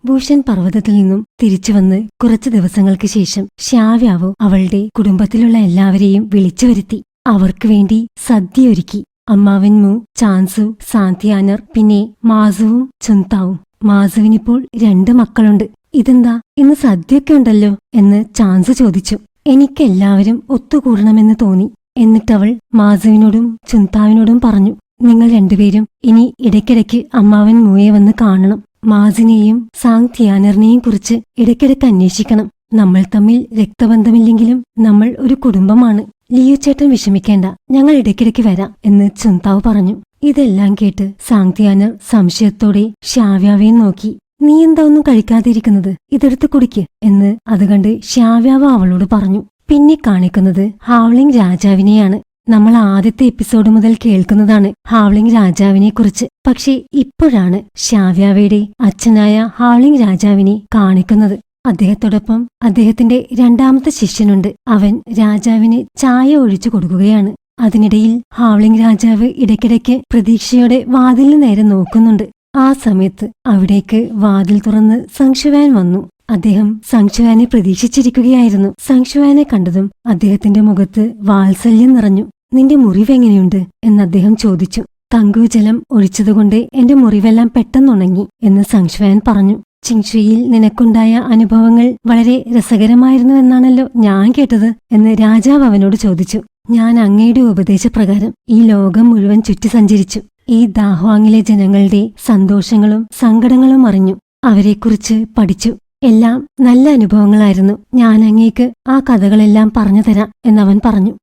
ഭൂഷൻ പർവ്വതത്തിൽ നിന്നും തിരിച്ചുവന്ന് കുറച്ചു ദിവസങ്ങൾക്ക് ശേഷം ശ്യാവ്യാവോ അവളുടെ കുടുംബത്തിലുള്ള എല്ലാവരെയും വിളിച്ചു വരുത്തി. അവർക്ക് വേണ്ടി സദ്യയൊരുക്കി. അമ്മാവൻ മു, ചാൻസു, സാന്ത്യാനർ, പിന്നെ മാസുവും ചുന്താവും. മാസുവിനിപ്പോൾ 2 മക്കളുണ്ട്. ഇതെന്താ ഇന്ന് സദ്യയൊക്കെ ഉണ്ടല്ലോ എന്ന് ചാൻസു ചോദിച്ചു. എനിക്കെല്ലാവരും ഒത്തുകൂടണമെന്ന് തോന്നി. എന്നിട്ടവൾ മാസുവിനോടും ചുന്താവിനോടും പറഞ്ഞു, നിങ്ങൾ 2 പേരും ഇനി ഇടയ്ക്കിടയ്ക്ക് അമ്മാവൻ മുയെ വന്ന് കാണണം. മാസിനെയും സാങ്ത്യാനറിനെയും കുറിച്ച് ഇടയ്ക്കിടയ്ക്ക് അന്വേഷിക്കണം. നമ്മൾ തമ്മിൽ രക്തബന്ധമില്ലെങ്കിലും നമ്മൾ ഒരു കുടുംബമാണ്. ലിയോ ചേട്ടൻ വിഷമിക്കേണ്ട, ഞങ്ങൾ ഇടയ്ക്കിടയ്ക്ക് വരാം എന്ന് ചുന്താവ് പറഞ്ഞു. ഇതെല്ലാം കേട്ട് സാങ്ത്യാനർ സംശയത്തോടെ ശ്യാവ്യാവയെ നോക്കി. നീ എന്താ ഒന്നും കഴിക്കാതിരിക്കുന്നത്? ഇതെടുത്ത് കുടിക്ക് എന്ന് അത് കണ്ട് ശ്യാവ്യാവ അവളോട് പറഞ്ഞു. പിന്നെ കാണിക്കുന്നത് ഹാവ്ലിംഗ് രാജാവിനെയാണ്. നമ്മൾ ആദ്യത്തെ എപ്പിസോഡ് മുതൽ കേൾക്കുന്നതാണ് ഹാവ്ലിംഗ് രാജാവിനെക്കുറിച്ച്. പക്ഷേ ഇപ്പോഴാണ് ശ്യാവ്യാവയുടെ അച്ഛനായ ഹാവ്ലിംഗ് രാജാവിനെ കാണിക്കുന്നത്. അദ്ദേഹത്തോടൊപ്പം അദ്ദേഹത്തിന്റെ 2ാമത്തെ ശിഷ്യനുണ്ട്. അവൻ രാജാവിന് ചായ ഒഴിച്ചു കൊടുക്കുകയാണ്. അതിനിടയിൽ ഹാവ്ലിംഗ് രാജാവ് ഇടയ്ക്കിടയ്ക്ക് പ്രതീക്ഷയോടെ വാതിലിന് നേരെ നോക്കുന്നുണ്ട്. ആ സമയത്ത് അവിടേക്ക് വാതിൽ തുറന്ന് സംശുവാൻ വന്നു. അദ്ദേഹം സംശുവാനെ പ്രതീക്ഷിച്ചിരിക്കുകയായിരുന്നു. സംശുവാനെ കണ്ടതും അദ്ദേഹത്തിന്റെ മുഖത്ത് വാത്സല്യം നിറഞ്ഞു. നിന്റെ മുറിവെങ്ങനെയുണ്ട് എന്ന് അദ്ദേഹം ചോദിച്ചു. തങ്കുജലം ഒഴിച്ചതുകൊണ്ട് എന്റെ മുറിവെല്ലാം പെട്ടെന്നുണങ്ങി എന്ന് സംശുവാൻ പറഞ്ഞു. ചിങ്ഷുയിൽ നിനക്കുണ്ടായ അനുഭവങ്ങൾ വളരെ രസകരമായിരുന്നുവെന്നാണല്ലോ ഞാൻ കേട്ടത് എന്ന് രാജാവ് അവനോട് ചോദിച്ചു. ഞാൻ അങ്ങയുടെ ഉപദേശപ്രകാരം ഈ ലോകം മുഴുവൻ ചുറ്റി സഞ്ചരിച്ചു. ഈ ദാഹ്വാങ്ങിലെ ജനങ്ങളുടെ സന്തോഷങ്ങളും സങ്കടങ്ങളും അറിഞ്ഞു. അവരെക്കുറിച്ച് പഠിച്ചു. എല്ലാം നല്ല അനുഭവങ്ങളായിരുന്നു. ഞാൻ അങ്ങേക്ക് ആ കഥകളെല്ലാം പറഞ്ഞു തരാം എന്നവൻ പറഞ്ഞു.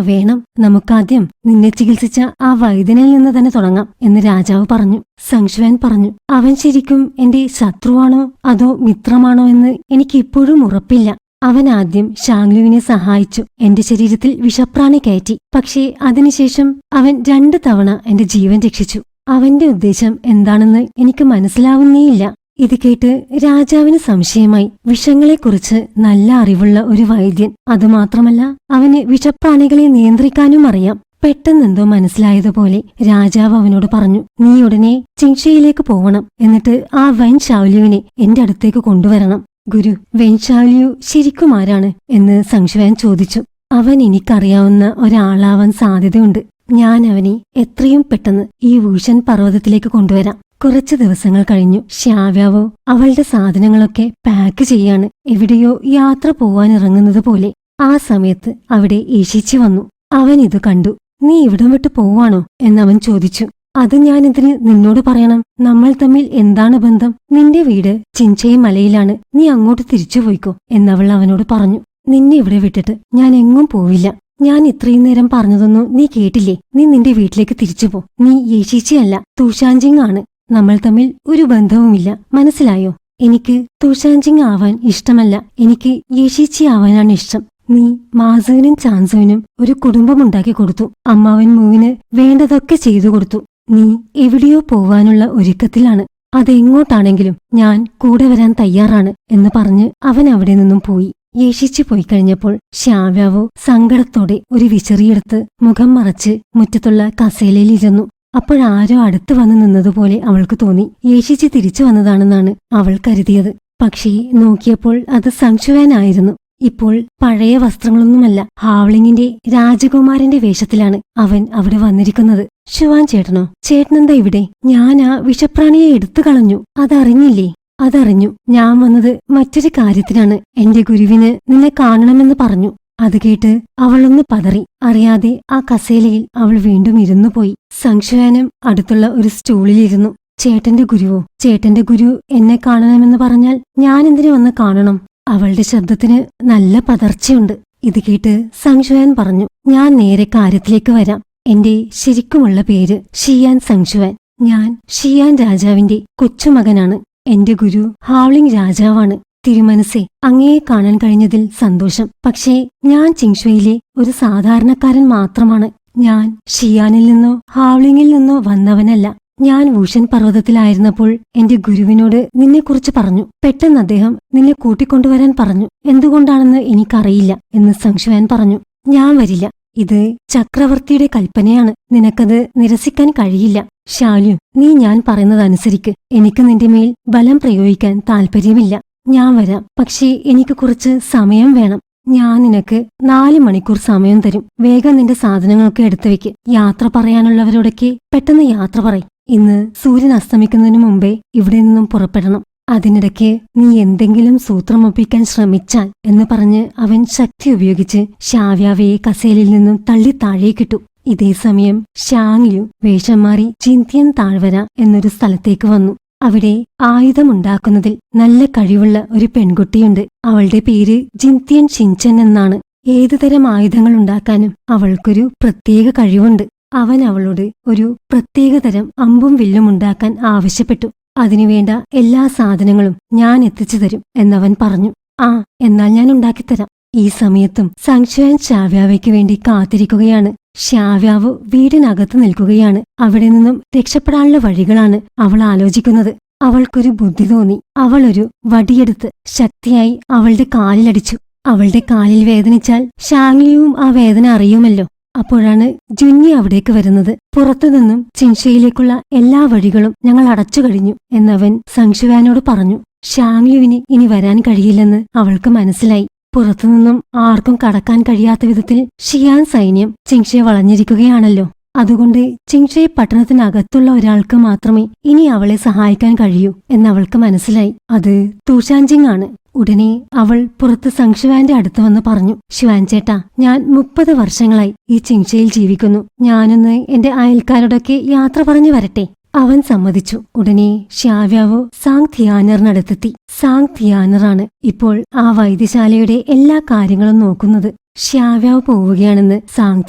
വേണം, നമുക്കാദ്യം നിന്നെ ചികിത്സിച്ച ആ വൈദ്യനിൽ നിന്ന് തന്നെ തുടങ്ങാം എന്ന് രാജാവ് പറഞ്ഞു. സംശുവാൻ പറഞ്ഞു, അവൻ ശരിക്കും എന്റെ ശത്രുവാണോ അതോ മിത്രമാണോ എന്ന് എനിക്കിപ്പോഴും ഉറപ്പില്ല. അവൻ ആദ്യം ഷാങ്ലുവിനെ സഹായിച്ചു. എന്റെ ശരീരത്തിൽ വിഷപ്രാണി കയറ്റി. പക്ഷേ അതിനുശേഷം അവൻ 2 തവണ എന്റെ ജീവൻ രക്ഷിച്ചു. അവന്റെ ഉദ്ദേശം എന്താണെന്ന് എനിക്ക് മനസ്സിലാവുന്നേയില്ല. ഇത് കേട്ട് രാജാവിന് സംശയമായി. വിഷങ്ങളെക്കുറിച്ച് നല്ല അറിവുള്ള ഒരു വൈദ്യൻ, അതുമാത്രമല്ല അവന് വിഷപ്രാണികളെ നിയന്ത്രിക്കാനും അറിയാം. പെട്ടെന്നെന്തോ മനസ്സിലായതുപോലെ രാജാവ് അവനോട് പറഞ്ഞു, നീ ഉടനെ ചിങ്ഷയിലേക്ക് പോവണം. എന്നിട്ട് ആ വൈൻ ഷാവ്ലിയുവിനെ എന്റെ അടുത്തേക്ക് കൊണ്ടുവരണം. ഗുരു, വെൻ ഷാവ്ലിയു ശരിക്കും ആരാണ് എന്ന് സംശുവാൻ ചോദിച്ചു. അവൻ എനിക്കറിയാവുന്ന ഒരാളാവാൻ സാധ്യതയുണ്ട്. ഞാൻ അവനെ എത്രയും പെട്ടെന്ന് ഈ വൂഷൻ പർവ്വതത്തിലേക്ക് കൊണ്ടുവരാം. കുറച്ചു ദിവസങ്ങൾ കഴിഞ്ഞു. ശ്യാവ്യാവോ അവളുടെ സാധനങ്ങളൊക്കെ പാക്ക് ചെയ്യാണ്. എവിടെയോ യാത്ര പോവാനിറങ്ങുന്നത് പോലെ. ആ സമയത്ത് അവിടെ ഈശിച്ചു വന്നു. അവൻ ഇത് കണ്ടു. നീ ഇവിടം വിട്ട് പോവാണോ എന്നവൻ ചോദിച്ചു. അത് ഞാനെന്തിന് നിന്നോട് പറയണം? നമ്മൾ തമ്മിൽ എന്താണ് ബന്ധം? നിന്റെ വീട് ചിൻചൈ മലയിലാണ്. നീ അങ്ങോട്ട് തിരിച്ചുപോയിക്കോ എന്നവൾ അവനോട് പറഞ്ഞു. നിന്നെ ഇവിടെ വിട്ടിട്ട് ഞാൻ എങ്ങും പോവില്ല. ഞാൻ ഇത്രയും നേരം പറഞ്ഞതൊന്നും നീ കേട്ടില്ലേ? നീ നിന്റെ വീട്ടിലേക്ക് തിരിച്ചുപോ. നീ യേശീച്ചിയല്ല, തൂഷാൻജിങ് ആണ്. നമ്മൾ തമ്മിൽ ഒരു ബന്ധവുമില്ല, മനസ്സിലായോ? എനിക്ക് തൂഷാൻജിങ് ആവാൻ ഇഷ്ടമല്ല. എനിക്ക് യേശീച്ചി ആവാനാണ് ഇഷ്ടം. നീ മാസുവിനും ചാൻസുവിനും ഒരു കുടുംബമുണ്ടാക്കി കൊടുത്തു. അമ്മാവൻ മൂവിന് വേണ്ടതൊക്കെ ചെയ്തു കൊടുത്തു. നീ എവിടെയോ പോവാനുള്ള ഒരുക്കത്തിലാണ്. അതെങ്ങോട്ടാണെങ്കിലും ഞാൻ കൂടെ വരാൻ തയ്യാറാണ് എന്ന് പറഞ്ഞ് അവൻ അവിടെ നിന്നും പോയി. യേശിച്ചു പോയി കഴിഞ്ഞപ്പോൾ ശ്യാവ്യാവോ സങ്കടത്തോടെ ഒരു വിശറിയെടുത്ത് മുഖം മറച്ച് മുറ്റത്തുള്ള കസേലയിലിരുന്നു. അപ്പോഴാരോ അടുത്ത് വന്നു നിന്നതുപോലെ അവൾക്ക് തോന്നി. യേശിച്ച് തിരിച്ചു വന്നതാണെന്നാണ് അവൾ കരുതിയത്. പക്ഷേ നോക്കിയപ്പോൾ അത് സംശുവാനായിരുന്നു. ഇപ്പോൾ പഴയ വസ്ത്രങ്ങളൊന്നുമല്ല, ഹാവ്ലിങ്ങിന്റെ രാജകുമാരന്റെ വേഷത്തിലാണ് അവൻ അവിടെ വന്നിരിക്കുന്നത്. ശുവാൻ ചേട്ടനോ? ചേട്ടനെന്താ ഇവിടെ? ഞാൻ ആ വിഷപ്രാണിയെ എടുത്തു കളഞ്ഞു. അതറിഞ്ഞില്ലേ? അതറിഞ്ഞു. ഞാൻ വന്നത് മറ്റൊരു കാര്യത്തിനാണ്. എന്റെ ഗുരുവിന് നിന്നെ കാണണമെന്ന് പറഞ്ഞു. അത് കേട്ട് അവളൊന്ന് പതറി. അറിയാതെ ആ കസേലയിൽ അവൾ വീണ്ടും ഇരുന്നുപോയി. സംശുവാനും അടുത്തുള്ള ഒരു സ്റ്റൂളിലിരുന്നു. ചേട്ടന്റെ ഗുരുവോ? ചേട്ടന്റെ ഗുരു എന്നെ കാണണമെന്ന് പറഞ്ഞാൽ ഞാൻ എന്തിനു വന്ന് കാണണം? അവളുടെ ശബ്ദത്തിന് നല്ല പതർച്ചയുണ്ട്. ഇത് കേട്ട് സംശുവാൻ പറഞ്ഞു, ഞാൻ നേരെ കാര്യത്തിലേക്ക് വരാം. എന്റെ ശരിക്കുമുള്ള പേര് ഷിയാൻ സംശുവാൻ. ഞാൻ ഷിയാൻ രാജാവിന്റെ കൊച്ചുമകനാണ്. എന്റെ ഗുരു ഹാവ്ലിംഗ് രാജാവാണ്. തിരുമനസേ, അങ്ങയെ കാണാൻ കഴിഞ്ഞതിൽ സന്തോഷം. പക്ഷേ ഞാൻ ചിങ്ഷുയിലെ ഒരു സാധാരണക്കാരൻ മാത്രമാണ്. ഞാൻ ഷിയാനിൽ നിന്നോ ഹാവ്ലിംഗിൽ നിന്നോ വന്നവനല്ല. ഞാൻ വൂഷൻ പർവ്വതത്തിലായിരുന്നപ്പോൾ എന്റെ ഗുരുവിനോട് നിന്നെക്കുറിച്ച് പറഞ്ഞു. പെട്ടെന്ന് അദ്ദേഹം നിന്നെ കൂട്ടിക്കൊണ്ടുവരാൻ പറഞ്ഞു. എന്തുകൊണ്ടാണെന്ന് എനിക്കറിയില്ല എന്ന് സംശുവാൻ പറഞ്ഞു. ഞാൻ വരില്ല. ഇത് ചക്രവർത്തിയുടെ കൽപ്പനയാണ്. നിനക്കത് നിരസിക്കാൻ കഴിയില്ല. ഷാലു, നീ ഞാൻ പറയുന്നതനുസരിക്ക്. എനിക്ക് നിന്റെ മേൽ ബലം പ്രയോഗിക്കാൻ താല്പര്യമില്ല. ഞാൻ വരാം, പക്ഷേ എനിക്ക് കുറച്ച് സമയം വേണം. ഞാൻ നിനക്ക് 4 മണിക്കൂർ സമയം തരും. വേഗം നിന്റെ സാധനങ്ങളൊക്കെ എടുത്തു വെക്ക്. യാത്ര പറയാനുള്ളവരോടൊക്കെ പെട്ടെന്ന് യാത്ര പറയും. ഇന്ന് സൂര്യൻ അസ്തമിക്കുന്നതിനു മുമ്പേ ഇവിടെ നിന്നും പുറപ്പെടണം. അതിനിടയ്ക്ക് നീ എന്തെങ്കിലും സൂത്രമൊപ്പിക്കാൻ ശ്രമിച്ചാൽ എന്ന് പറഞ്ഞ് അവൻ ശക്തി ഉപയോഗിച്ച് ഷാവ്യാവയെ കസേലയിൽ നിന്നും തള്ളി താഴേക്കിട്ടു. ഇതേസമയം ഷാങ്ലു വേഷം മാറി ജിന്തിയൻ താഴ്വര എന്നൊരു സ്ഥലത്തേക്ക് വന്നു. അവിടെ ആയുധമുണ്ടാക്കുന്നതിൽ നല്ല കഴിവുള്ള ഒരു പെൺകുട്ടിയുണ്ട്. അവളുടെ പേര് ജിന്തിയൻ ഷിൻചൻ എന്നാണ്. ഏതുതരം ആയുധങ്ങൾ ഉണ്ടാക്കാനും അവൾക്കൊരു പ്രത്യേക കഴിവുണ്ട്. അവൻ അവളോട് ഒരു പ്രത്യേകതരം അമ്പും വില്ലും ഉണ്ടാക്കാൻ ആവശ്യപ്പെട്ടു. അതിനുവേണ്ട എല്ലാ സാധനങ്ങളും ഞാൻ എത്തിച്ചു തരും എന്നവൻ പറഞ്ഞു. ആ, എന്നാൽ ഞാൻ ഉണ്ടാക്കിത്തരാം. ഈ സമയത്തും സംശയൻ ഷാവ്യാവയ്ക്ക് വേണ്ടി കാത്തിരിക്കുകയാണ്. ഷാവ്യാവ് വീടിനകത്ത് നിൽക്കുകയാണ്. അവിടെ നിന്നും രക്ഷപ്പെടാനുള്ള വഴികളാണ് അവൾ ആലോചിക്കുന്നത്. അവൾക്കൊരു ബുദ്ധി തോന്നി. അവളൊരു വടിയെടുത്ത് ശക്തിയായി അവളുടെ കാലിലടിച്ചു. അവളുടെ കാലിൽ വേദനിച്ചാൽ ഷാങ്ലിയും ആ വേദന അറിയുമല്ലോ. അപ്പോഴാണ് ജുന്നി അവിടേക്ക് വരുന്നത്. പുറത്തുനിന്നും ചിൻഷയിലേക്കുള്ള എല്ലാ വഴികളും ഞങ്ങൾ അടച്ചു കഴിഞ്ഞു എന്നവൻ സംശുവാനോട് പറഞ്ഞു. ഷാങ്ലുവിന് ഇനി വരാൻ കഴിയില്ലെന്ന് അവൾക്ക് മനസ്സിലായി. പുറത്തുനിന്നും ആർക്കും കടക്കാൻ കഴിയാത്ത വിധത്തിൽ ഷിയാൻ സൈന്യം ചിങ്ഷയെ വളഞ്ഞിരിക്കുകയാണല്ലോ. അതുകൊണ്ട് ചിങ്ഷെ പട്ടണത്തിനകത്തുള്ള ഒരാൾക്ക് മാത്രമേ ഇനി അവളെ സഹായിക്കാൻ കഴിയൂ എന്നവൾക്ക് മനസ്സിലായി. അത് തൂഷാൻജിങ് ആണ്. ഉടനെ അവൾ പുറത്ത് സംശുവാന്റെ അടുത്ത് വന്ന് പറഞ്ഞു. ശിവാൻ ചേട്ടാ, ഞാൻ 30 വർഷങ്ങളായി ഈ ചിങ്ഷയിൽ ജീവിക്കുന്നു. ഞാനൊന്ന് എന്റെ അയൽക്കാരോടൊക്കെ യാത്ര പറഞ്ഞു വരട്ടെ. അവൻ സമ്മതിച്ചു. ഉടനെ ഷാവ്യാവോ സാങ് തിയാനറിനടുത്തെത്തി. സാങ് തിയാനറാണ് ഇപ്പോൾ ആ വൈദ്യശാലയുടെ എല്ലാ കാര്യങ്ങളും നോക്കുന്നത്. ഷാവ്യാവ് പോവുകയാണെന്ന് സാങ്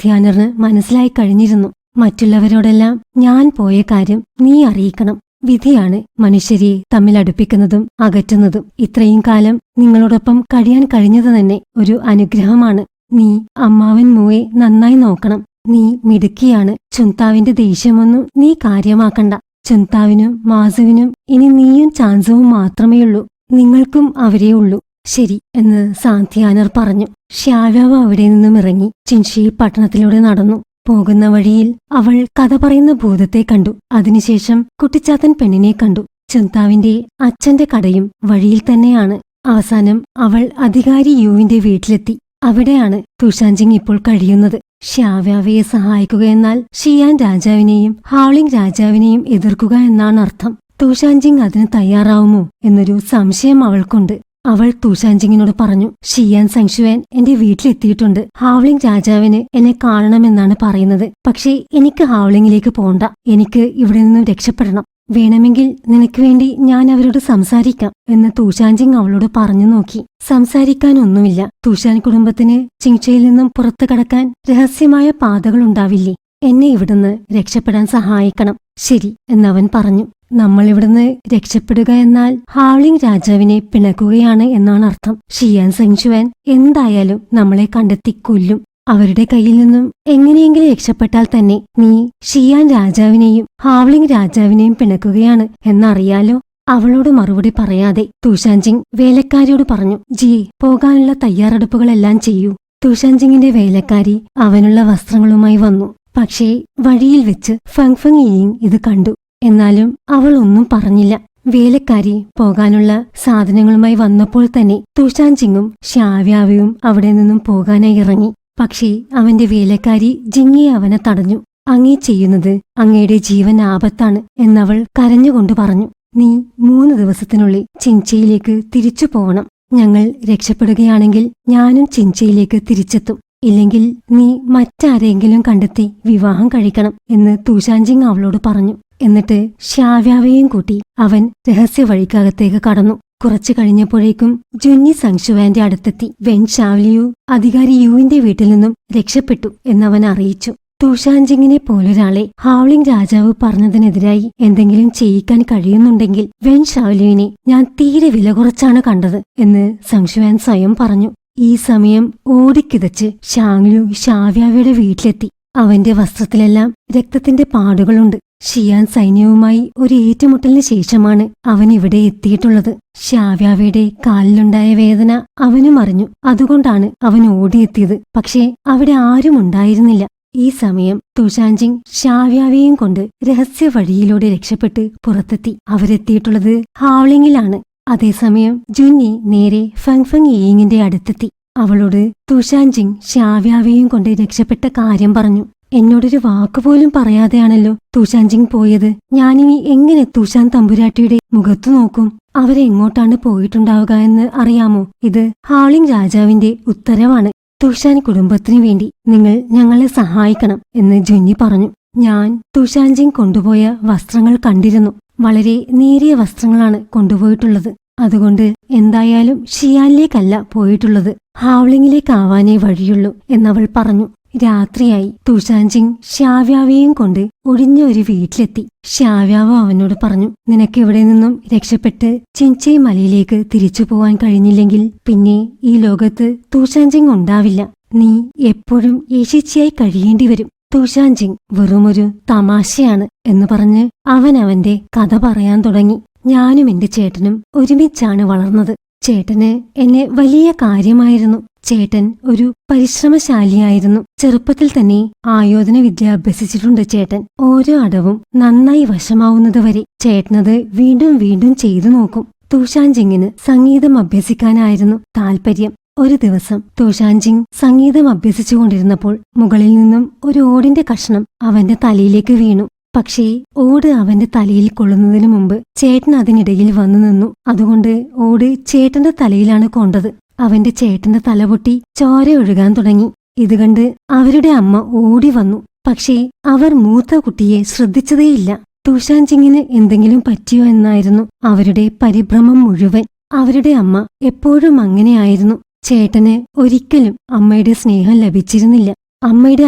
തിയാനറിന് മനസ്സിലായി കഴിഞ്ഞിരുന്നു. മറ്റുള്ളവരോടെല്ലാം ഞാൻ പോയ കാര്യം നീ അറിയിക്കണം. വിധിയാണ് മനുഷ്യരെ തമ്മിൽ അടുപ്പിക്കുന്നതും അകറ്റുന്നതും. ഇത്രയും കാലം നിങ്ങളോടൊപ്പം കഴിയാൻ കഴിഞ്ഞത് തന്നെ ഒരു അനുഗ്രഹമാണ്. നീ അമ്മാവൻ മൂയെ നന്നായി നോക്കണം. നീ മിടുക്കിയാണ്. ചുന്താവിന്റെ ദേഷ്യമൊന്നും നീ കാര്യമാക്കണ്ട. ചുന്താവിനും മാസുവിനും ഇനി നീയും ചാൻസവും മാത്രമേയുള്ളൂ. നിങ്ങൾക്കും അവരേ ഉള്ളൂ. ശരി എന്ന് സാന്ത്യാനർ പറഞ്ഞു. ഷാവ്യാവ് അവിടെ നിന്നും ഇറങ്ങി ചിൻഷി പട്ടണത്തിലൂടെ നടന്നു. പോകുന്ന വഴിയിൽ അവൾ കഥ പറയുന്ന ഭൂതത്തെ കണ്ടു. അതിനുശേഷം കുട്ടിച്ചാത്തൻ പെണ്ണിനെ കണ്ടു. ചുന്താവിന്റെ അച്ഛന്റെ കടയും വഴിയിൽ തന്നെയാണ്. അവസാനം അവൾ അധികാരി യുവിന്റെ വീട്ടിലെത്തി. അവിടെയാണ് തുഷാൻജിങ് ഇപ്പോൾ കഴിയുന്നത്. ഷാവ്യാവയെ സഹായിക്കുക എന്നാൽ ഷിയാൻ രാജാവിനെയും ഹാവ്ലിംഗ് രാജാവിനെയും എതിർക്കുക എന്നാണ് അർത്ഥം. തുഷാൻജിങ് അതിന് തയ്യാറാവുമോ എന്നൊരു സംശയം അവൾക്കുണ്ട്. അവൾ തുഷാൻജിങ്ങിനോട് പറഞ്ഞു. ഷിയാൻ സംശുവാൻ എന്റെ വീട്ടിലെത്തിയിട്ടുണ്ട്. ഹാവ്ലിംഗ് രാജാവിന് എന്നെ കാണണമെന്നാണ് പറയുന്നത്. പക്ഷേ എനിക്ക് ഹാവ്ലിംഗിലേക്ക് പോണ്ട. എനിക്ക് ഇവിടെ നിന്നും രക്ഷപ്പെടണം. വേണമെങ്കിൽ നിനക്ക് വേണ്ടി ഞാൻ അവരോട് സംസാരിക്കാം എന്ന് തുഷാൻജിങ് അവളോട് പറഞ്ഞു നോക്കി. സംസാരിക്കാനൊന്നുമില്ല. തുഷാൻ കുടുംബത്തിന് ചിങ്ഷയിൽ നിന്നും പുറത്തു കടക്കാൻ രഹസ്യമായ പാതകളുണ്ടാവില്ലേ? എന്നെ ഇവിടുന്ന് രക്ഷപ്പെടാൻ സഹായിക്കണം. ശരി എന്നവൻ പറഞ്ഞു. നമ്മളിവിടുന്ന് രക്ഷപ്പെടുക എന്നാൽ ഹാവ്ലിംഗ് രാജാവിനെ പിണക്കുകയാണ് എന്നാണ് അർത്ഥം. ഷിയാൻ സംശുവാൻ എന്തായാലും നമ്മളെ കണ്ടെത്തി കൊല്ലും. അവരുടെ കയ്യിൽ നിന്നും എങ്ങനെയെങ്കിലും രക്ഷപ്പെട്ടാൽ തന്നെ നീ ഷിയാൻ രാജാവിനെയും ഹാവ്ലിംഗ് രാജാവിനെയും പിണക്കുകയാണ് എന്നറിയാലോ. അവളോട് മറുപടി പറയാതെ തുഷാൻജിങ് വേലക്കാരിയോട് പറഞ്ഞു. ജി, പോകാനുള്ള തയ്യാറെടുപ്പുകളെല്ലാം ചെയ്യൂ. തുഷാൻജിങ്ങിന്റെ വേലക്കാരി അവനുള്ള വസ്ത്രങ്ങളുമായി വന്നു. പക്ഷേ വഴിയിൽ വെച്ച് ഫങ് യിങ് ഇത് കണ്ടു. എന്നാലും അവൾ ഒന്നും പറഞ്ഞില്ല. വേലക്കാരി പോകാനുള്ള സാധനങ്ങളുമായി വന്നപ്പോൾ തന്നെ തുഷാൻജിങ്ങും ഷാവ്യാവയും അവിടെ നിന്നും പോകാനായി ഇറങ്ങി. പക്ഷേ അവന്റെ വേലക്കാരി ജിങ്ങിയെ അവനെ തടഞ്ഞു. അങ്ങേ ചെയ്യുന്നത് അങ്ങയുടെ ജീവൻ ആപത്താണ് എന്നവൾ കരഞ്ഞുകൊണ്ട് പറഞ്ഞു. നീ 3 ദിവസത്തിനുള്ളിൽ ചിൻചയിലേക്ക് തിരിച്ചു പോകണം. ഞങ്ങൾ രക്ഷപ്പെടുകയാണെങ്കിൽ ഞാനും ചിൻചയിലേക്ക് തിരിച്ചെത്തും. ഇല്ലെങ്കിൽ നീ മറ്റാരെങ്കിലും കണ്ടെത്തി വിവാഹം കഴിക്കണം എന്ന് തുഷാൻജിങ് അവളോട് പറഞ്ഞു. എന്നിട്ട് ഷാവ്യാവയെയും കൂട്ടി അവൻ രഹസ്യ വഴിക്കകത്തേക്ക് കടന്നു. കുറച്ചു കഴിഞ്ഞപ്പോഴേക്കും ജുന്നി സംശുവാന്റെ അടുത്തെത്തി. വെൻ ഷാവ്ലിയു അധികാരി യുവിന്റെ വീട്ടിൽ നിന്നും രക്ഷപ്പെട്ടു എന്നവൻ അറിയിച്ചു. തുഷാൻജിങ്ങിനെ പോലൊരാളെ ഹാവ്ലിംഗ് രാജാവ് പറഞ്ഞതിനെതിരായി എന്തെങ്കിലും ചെയ്യിക്കാൻ കഴിയുന്നുണ്ടെങ്കിൽ വെൻ ഷാവ്ലിയുവിനെ ഞാൻ തീരെ വില കുറച്ചാണ് കണ്ടത് എന്ന് സംശുവാൻ സ്വയം പറഞ്ഞു. ഈ സമയം ഓടിക്കിതച്ച് ഷാങ്ലു ഷാവ്യാവയുടെ വീട്ടിലെത്തി. അവന്റെ വസ്ത്രത്തിലെല്ലാം രക്തത്തിന്റെ പാടുകളുണ്ട്. ഷിയാൻ സൈന്യവുമായി ഒരു ഏറ്റുമുട്ടലിന് ശേഷമാണ് അവൻ ഇവിടെ എത്തിയിട്ടുള്ളത്. ഷാവ്യാവയുടെ കാലിലുണ്ടായ വേദന അവനും അറിഞ്ഞു. അതുകൊണ്ടാണ് അവൻ ഓടിയെത്തിയത്. പക്ഷേ അവിടെ ആരും ഉണ്ടായിരുന്നില്ല. ഈ സമയം തുഷാൻജിങ് ഷാവ്യാവയെയും കൊണ്ട് രഹസ്യ വഴിയിലൂടെ രക്ഷപ്പെട്ട് പുറത്തെത്തി. അവരെത്തിയിട്ടുള്ളത് ഹാവ്ലിങ്ങിലാണ്. അതേസമയം ജുന്നി നേരെ ഫങ് ഫങ് യിങ്ങിന്റെ അടുത്തെത്തി. അവളോട് തുഷാൻജിങ് ഷാവ്യാവയെയും കൊണ്ട് രക്ഷപ്പെട്ട കാര്യം പറഞ്ഞു. എന്നോടൊരു വാക്കുപോലും പറയാതെയാണല്ലോ തുഷാൻജിങ് പോയത്. ഞാനിനി എങ്ങനെ തുഷാൻ തമ്പുരാട്ടിയുടെ മുഖത്തു നോക്കും? അവരെങ്ങോട്ടാണ് പോയിട്ടുണ്ടാവുക എന്ന് അറിയാമോ? ഇത് ഹാവ്ലിങ് രാജാവിന്റെ ഉത്തരവാണ്. തുഷാൻ കുടുംബത്തിനു വേണ്ടി നിങ്ങൾ ഞങ്ങളെ സഹായിക്കണം എന്ന് ജുന്നി പറഞ്ഞു. ഞാൻ തുഷാൻജിങ് കൊണ്ടുപോയ വസ്ത്രങ്ങൾ കണ്ടിരുന്നു. വളരെ നേരിയ വസ്ത്രങ്ങളാണ് കൊണ്ടുപോയിട്ടുള്ളത്. അതുകൊണ്ട് എന്തായാലും ഷിയാനിലേക്കല്ല പോയിട്ടുള്ളത്, ഹാവ്ലിങ്ങിലേക്കാവാനേ വഴിയുള്ളൂ എന്നവൾ പറഞ്ഞു. രാത്രിയായി. തുഷാൻജിങ് ഷാവ്യാവയെയും കൊണ്ട് ഒഴിഞ്ഞ ഒരു വീട്ടിലെത്തി. ഷാവ്യാവ അവനോട് പറഞ്ഞു, നിനക്കിവിടെ നിന്നും രക്ഷപ്പെട്ട് ചിൻചേ മലയിലേക്ക് തിരിച്ചു പോവാൻ കഴിഞ്ഞില്ലെങ്കിൽ പിന്നെ ഈ ലോകത്ത് തുഷാൻജിങ് ഉണ്ടാവില്ല. നീ എപ്പോഴും യേശിച്ചിയായി കഴിയേണ്ടി വരും. തുഷാൻജിങ് വെറുമൊരു തമാശയാണ് എന്ന് പറഞ്ഞ് അവൻ അവന്റെ കഥ പറയാൻ തുടങ്ങി. ഞാനും എന്റെ ചേട്ടനും ഒരുമിച്ചാണ് വളർന്നത്. ചേട്ടന് എന്നെ വലിയ കാര്യമായിരുന്നു. ചേട്ടൻ ഒരു പരിശ്രമശാലിയായിരുന്നു. ചെറുപ്പത്തിൽ തന്നെ ആയോധന വിദ്യ അഭ്യസിച്ചിട്ടുണ്ട് ചേട്ടൻ. ഓരോ അടവും നന്നായി വശമാവുന്നതുവരെ ചേട്ടനത് വീണ്ടും വീണ്ടും ചെയ്തു നോക്കും. തുഷാൻജിങ്ങിന് സംഗീതം അഭ്യസിക്കാനായിരുന്നു താൽപര്യം. ഒരു ദിവസം തുഷാൻജിങ് സംഗീതം അഭ്യസിച്ചുകൊണ്ടിരുന്നപ്പോൾ മുകളിൽ നിന്നും ഒരു ഓടിന്റെ കഷ്ണം അവന്റെ തലയിലേക്ക് വീണു. പക്ഷേ ഓട് അവന്റെ തലയിൽ കൊള്ളുന്നതിനു മുമ്പ് ചേട്ടൻ അതിനിടയിൽ വന്നു നിന്നു. അതുകൊണ്ട് ഓട് ചേട്ടന്റെ തലയിലാണ് കൊണ്ടത്. അവന്റെ ചേട്ടന്റെ തലപൊട്ടി ചോര ഒഴുകാൻ തുടങ്ങി. ഇത് കണ്ട് അവരുടെ അമ്മ ഓടി വന്നു. പക്ഷേ അവർ മൂത്ത കുട്ടിയെ ശ്രദ്ധിച്ചതേയില്ല. തുഷാൻജിങ്ങിന് എന്തെങ്കിലും പറ്റിയോ എന്നായിരുന്നു അവരുടെ പരിഭ്രമം മുഴുവൻ. അവരുടെ അമ്മ എപ്പോഴും അങ്ങനെയായിരുന്നു. ചേട്ടന് ഒരിക്കലും അമ്മയുടെ സ്നേഹം ലഭിച്ചിരുന്നില്ല. അമ്മയുടെ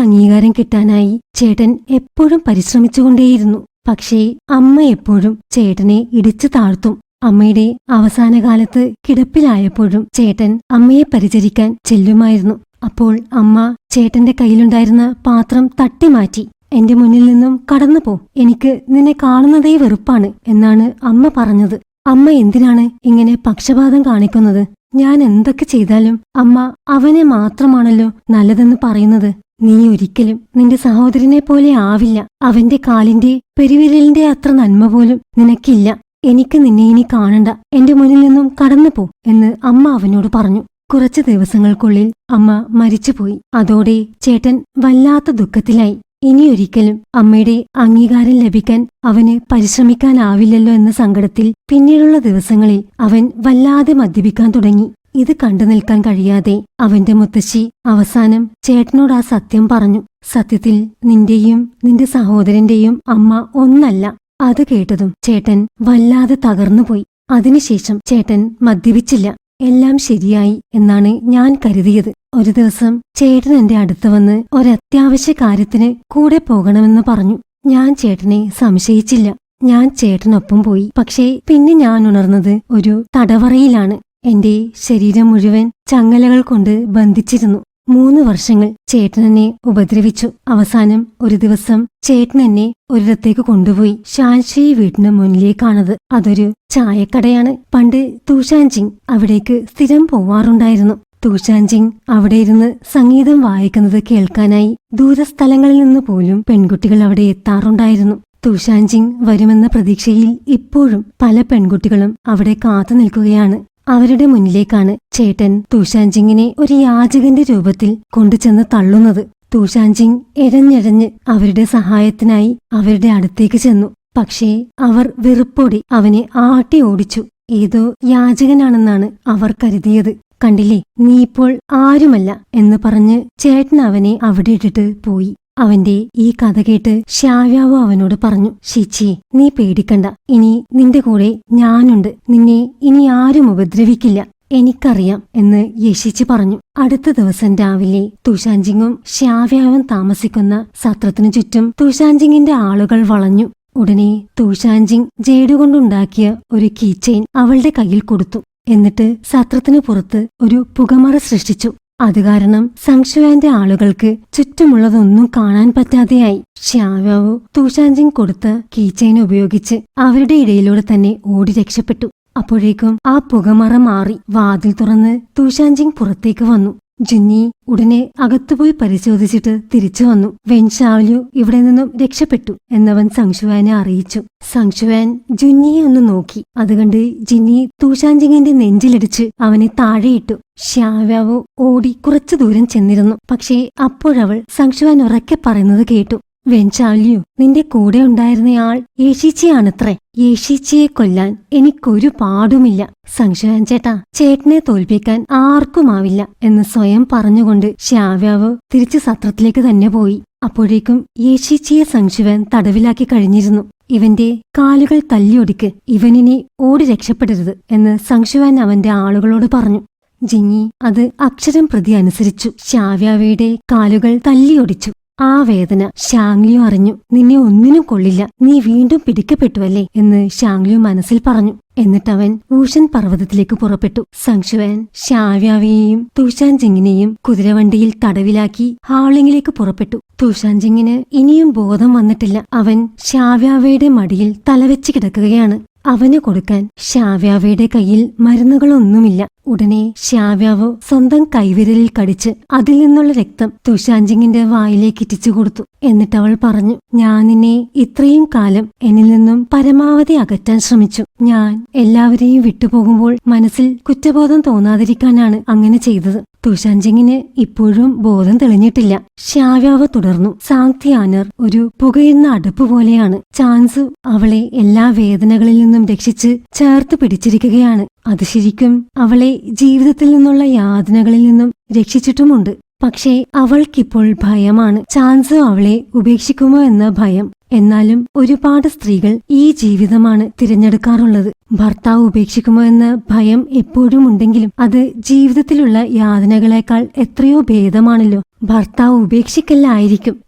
അംഗീകാരം കിട്ടാനായി ചേട്ടൻ എപ്പോഴും പരിശ്രമിച്ചുകൊണ്ടേയിരുന്നു. പക്ഷേ അമ്മ എപ്പോഴും ചേട്ടനെ ഇടിച്ചു താഴ്ത്തും. അമ്മയുടെ അവസാനകാലത്ത് കിടപ്പിലായപ്പോഴും ചേട്ടൻ അമ്മയെ പരിചരിക്കാൻ ചെല്ലുമായിരുന്നു. അപ്പോൾ അമ്മ ചേട്ടന്റെ കയ്യിലുണ്ടായിരുന്ന പാത്രം തട്ടിമാറ്റി, എന്റെ മുന്നിൽ നിന്നും കടന്നുപോ, എനിക്ക് നിന്നെ കാണുന്നതേ വെറുപ്പാണ് എന്നാണ് അമ്മ പറഞ്ഞത്. അമ്മ എന്തിനാണ് ഇങ്ങനെ പക്ഷപാതം കാണിക്കുന്നത്? ഞാൻ എന്തൊക്കെ ചെയ്താലും അമ്മ അവനെ മാത്രമാണല്ലോ നല്ലതെന്ന് പറയുന്നത്. നീ ഒരിക്കലും നിന്റെ സഹോദരനെ പോലെ ആവില്ല. അവന്റെ കാലിന്റെ പെരുവിരലിന്റെ അത്ര നന്മ പോലും നിനക്കില്ല. എനിക്ക് നിന്നെ ഇനി കാണണ്ട, എന്റെ മുന്നിൽ നിന്നും കടന്നുപോ എന്ന് അമ്മ അവനോട് പറഞ്ഞു. കുറച്ചു ദിവസങ്ങൾക്കുള്ളിൽ അമ്മ മരിച്ചുപോയി. അതോടെ ചേട്ടൻ വല്ലാത്ത ദുഃഖത്തിലായി. ഇനിയൊരിക്കലും അമ്മയുടെ അംഗീകാരം ലഭിക്കാൻ അവന് പരിശ്രമിക്കാനാവില്ലല്ലോ എന്ന സങ്കടത്തിൽ പിന്നീടുള്ള ദിവസങ്ങളിൽ അവൻ വല്ലാതെ മദ്യപിക്കാൻ തുടങ്ങി. ഇത് കണ്ടു നിൽക്കാൻ കഴിയാതെ അവന്റെ മുത്തശ്ശി അവസാനം ചേട്ടനോട് ആ സത്യം പറഞ്ഞു. സത്യത്തിൽ നിന്റെയും നിന്റെ സഹോദരന്റെയും അമ്മ ഒന്നല്ല. അത് കേട്ടതും ചേട്ടൻ വല്ലാതെ തകർന്നുപോയി. അതിനുശേഷം ചേട്ടൻ മദ്യപിച്ചില്ല. എല്ലാം ശരിയായി എന്നാണ് ഞാൻ കരുതിയത്. ഒരു ദിവസം ചേട്ടൻ എന്റെ അടുത്ത് വന്ന് ഒരത്യാവശ്യ കാര്യത്തിന് കൂടെ പോകണമെന്ന് പറഞ്ഞു. ഞാൻ ചേട്ടനെ സംശയിച്ചില്ല. ഞാൻ ചേട്ടനൊപ്പം പോയി. പക്ഷേ പിന്നെ ഞാൻ ഉണർന്നത് ഒരു തടവറയിലാണ്. എന്റെ ശരീരം മുഴുവൻ ചങ്ങലകൾ കൊണ്ട് ബന്ധിച്ചിരുന്നു. 3 വർഷങ്ങൾ ചേട്ടൻ എന്നെ ഉപദ്രവിച്ചു. അവസാനം ഒരു ദിവസം ചേട്ടൻ എന്നെ ഒരിടത്തേക്ക് കൊണ്ടുപോയി. ഷാൻഷി വീടിന് മുന്നിലേക്കാണത്. അതൊരു ചായക്കടയാണ്. പണ്ട് തുഷാൻജിങ് അവിടേക്ക് സ്ഥിരം പോവാറുണ്ടായിരുന്നു. തുഷാൻജിങ് അവിടെ ഇരുന്ന് സംഗീതം വായിക്കുന്നത് കേൾക്കാനായി ദൂരസ്ഥലങ്ങളിൽ നിന്ന് പോലും പെൺകുട്ടികൾ അവിടെ എത്താറുണ്ടായിരുന്നു. തുഷാൻജിങ് വരുമെന്ന പ്രതീക്ഷയിൽ ഇപ്പോഴും പല പെൺകുട്ടികളും അവിടെ കാത്തു നിൽക്കുകയാണ്. അവരുടെ മുന്നിലേക്കാണ് ചേട്ടൻ തുഷാൻജിങ്ങിനെ ഒരു യാചകന്റെ രൂപത്തിൽ കൊണ്ടുചെന്ന് തള്ളുന്നത്. തുഷാൻജിങ് എഴഞ്ഞെഴഞ്ഞ് അവരുടെ സഹായത്തിനായി അവരുടെ അടുത്തേക്ക് ചെന്നു. പക്ഷേ അവർ വെറുപ്പോടെ അവനെ ആട്ടി ഓടിച്ചു. ഏതോ യാചകനാണെന്നാണ് അവർ കരുതിയത്. കണ്ടില്ലേ, നീ ഇപ്പോൾ ആരുമല്ല എന്ന് പറഞ്ഞ് ചേട്ടൻ അവനെ അവിടെ ഇട്ടിട്ട് പോയി. അവന്റെ ഈ കഥ കേട്ട് ഷാവ്യാവോ അവനോട് പറഞ്ഞു, ഷിച്ചി, നീ പേടിക്കണ്ട, ഇനി നിന്റെ കൂടെ ഞാനുണ്ട്. നിന്നെ ഇനി ആരും ഉപദ്രവിക്കില്ല, എനിക്കറിയാം എന്ന് യശിച്ച് പറഞ്ഞു. അടുത്ത ദിവസം രാവിലെ തുഷാൻജിങ്ങും ഷാവ്യാവും താമസിക്കുന്ന സത്രത്തിനു ചുറ്റും തുഷാൻജിങ്ങിന്റെ ആളുകൾ വളഞ്ഞു. ഉടനെ തുഷാൻജിങ് ജേഡുകൊണ്ടുണ്ടാക്കിയ ഒരു കീ ചെയിൻ അവളുടെ കയ്യിൽ കൊടുത്തു. എന്നിട്ട് സത്രത്തിനു പുറത്ത് ഒരു പുകമറ സൃഷ്ടിച്ചു. അത് കാരണം സംശുവാന്റെ ആളുകൾക്ക് ചുറ്റുമുള്ളതൊന്നും കാണാൻ പറ്റാതെയായി. ഷ്യാവ്യാവു തുഷാൻജിങ് കൊടുത്ത കീച്ചെയിൻ ഉപയോഗിച്ച് അവരുടെ ഇടയിലൂടെ തന്നെ ഓടി രക്ഷപ്പെട്ടു. അപ്പോഴേക്കും ആ പുകമറ മാറി. വാതിൽ തുറന്ന് തുഷാൻജിങ് പുറത്തേക്ക് വന്നു. ജുന്നി ഉടനെ അകത്തുപോയി പരിശോധിച്ചിട്ട് തിരിച്ചു വന്നു. വെൻഷാവ്ലു ഇവിടെ നിന്നും രക്ഷപ്പെട്ടു എന്നവൻ സംശുവാനെ അറിയിച്ചു. സംശുവാൻ ജുന്നിയെ ഒന്ന് നോക്കി. അതുകണ്ട് ജിന്നി തുഷാൻജിങ്ങിന്റെ നെഞ്ചിലിടിച്ച് അവനെ താഴെയിട്ടു. ഷ്യാവ്യാവു ഓടി കുറച്ചു ദൂരം ചെന്നിരുന്നു. പക്ഷേ അപ്പോഴവൾ സംശുവാൻ ഉറക്കെ പറയുന്നത് കേട്ടു. വെൻഷാവ്ലു, നിന്റെ കൂടെ ഉണ്ടായിരുന്നയാൾ യേശിച്ചിയാണത്രേ. യേശിച്ചിയെ കൊല്ലാൻ എനിക്കൊരു പാടുമില്ല. സംശുവാൻ ചേട്ടാ, ചേട്ടനെ തോൽപ്പിക്കാൻ ആർക്കുമാവില്ല എന്ന് സ്വയം പറഞ്ഞുകൊണ്ട് ഷ്യാവ്യാവ് തിരിച്ചു സത്രത്തിലേക്ക് തന്നെ പോയി. അപ്പോഴേക്കും യേശിച്ചിയെ സംശുവാൻ തടവിലാക്കി കഴിഞ്ഞിരുന്നു. ഇവന്റെ കാലുകൾ തല്ലിയൊടിക്ക്, ഇവനിനി ഓടി രക്ഷപ്പെടരുത് എന്ന് സംശുവാൻ അവന്റെ ആളുകളോട് പറഞ്ഞു. ജിങ്ങി അത് അക്ഷരം പ്രതി അനുസരിച്ചു. ഷ്യാവ്യാവയുടെ കാലുകൾ തല്ലിയൊടിച്ചു. ആ വേദന ഷാങ്ലിയു അറിഞ്ഞു. നിന്നെ ഒന്നിനും കൊള്ളില്ല, നീ വീണ്ടും പിടിക്കപ്പെട്ടുവല്ലേ എന്ന് ഷാങ്ലിയു മനസ്സിൽ പറഞ്ഞു. എന്നിട്ടവൻ ഊഷൻ പർവ്വതത്തിലേക്ക് പുറപ്പെട്ടു. സംശുവാൻ ഷ്യാവ്യാവയെയും തുഷാൻജിങ്ങിനെയും കുതിരവണ്ടിയിൽ തടവിലാക്കി ഹാവ്ലിങ്ങിലേക്ക് പുറപ്പെട്ടു. തുഷാൻജിങ്ങിന് ഇനിയും ബോധം വന്നിട്ടില്ല. അവൻ ഷ്യാവ്യാവയുടെ മടിയിൽ തലവെച്ച് കിടക്കുകയാണ്. അവന് കൊടുക്കാൻ ഷ്യാവ്യാവയുടെ കയ്യിൽ മരുന്നുകളൊന്നുമില്ല. ഉടനെ ഷ്യാവ്യാവ് സ്വന്തം കൈവിരലിൽ കടിച്ച് അതിൽ നിന്നുള്ള രക്തം തുഷാൻജിങ്ങിന്റെ വായിലേക്ക് ഇറ്റിച്ചു കൊടുത്തു. എന്നിട്ടവൾ പറഞ്ഞു, ഞാൻ നിന്നെ ഇത്രയും കാലം എന്നിൽ നിന്നും പരമാവധി അകറ്റാൻ ശ്രമിച്ചു. ഞാൻ എല്ലാവരെയും വിട്ടുപോകുമ്പോൾ മനസ്സിൽ കുറ്റബോധം തോന്നാതിരിക്കാനാണ് അങ്ങനെ ചെയ്തത്. തുഷാൻജിങ്ങിന് ഇപ്പോഴും ബോധം തെളിഞ്ഞിട്ടില്ല. ഷ്യാവ്യാവ് തുടർന്നു, സാങ്തിയാനർ ഒരു പുകയുന്ന അടുപ്പ് പോലെയാണ്. ചാൻസു അവളെ എല്ലാ വേദനകളിൽ നിന്നും രക്ഷിച്ച് ചേർത്ത് പിടിച്ചിരിക്കുകയാണ്. അത് ശരിക്കും അവളെ ജീവിതത്തിൽ നിന്നുള്ള യാതനകളിൽ നിന്നും രക്ഷിച്ചിട്ടുമുണ്ട്. പക്ഷേ അവൾക്കിപ്പോൾ ഭയമാണ്. ചാൻസു അവളെ ഉപേക്ഷിക്കുമോ എന്ന ഭയം. എന്നാലും ഒരുപാട് സ്ത്രീകൾ ഈ ജീവിതമാണ് തിരഞ്ഞെടുക്കാറുള്ളത്. ഭർത്താവ് ഉപേക്ഷിക്കുമോ എന്ന ഭയം എപ്പോഴും ഉണ്ടെങ്കിലും അത് ജീവിതത്തിലുള്ള യാതനകളെക്കാൾ എത്രയോ ഭേദമാണല്ലോ. ഭർത്താവ് ഉപേക്ഷിക്കലായിരിക്കും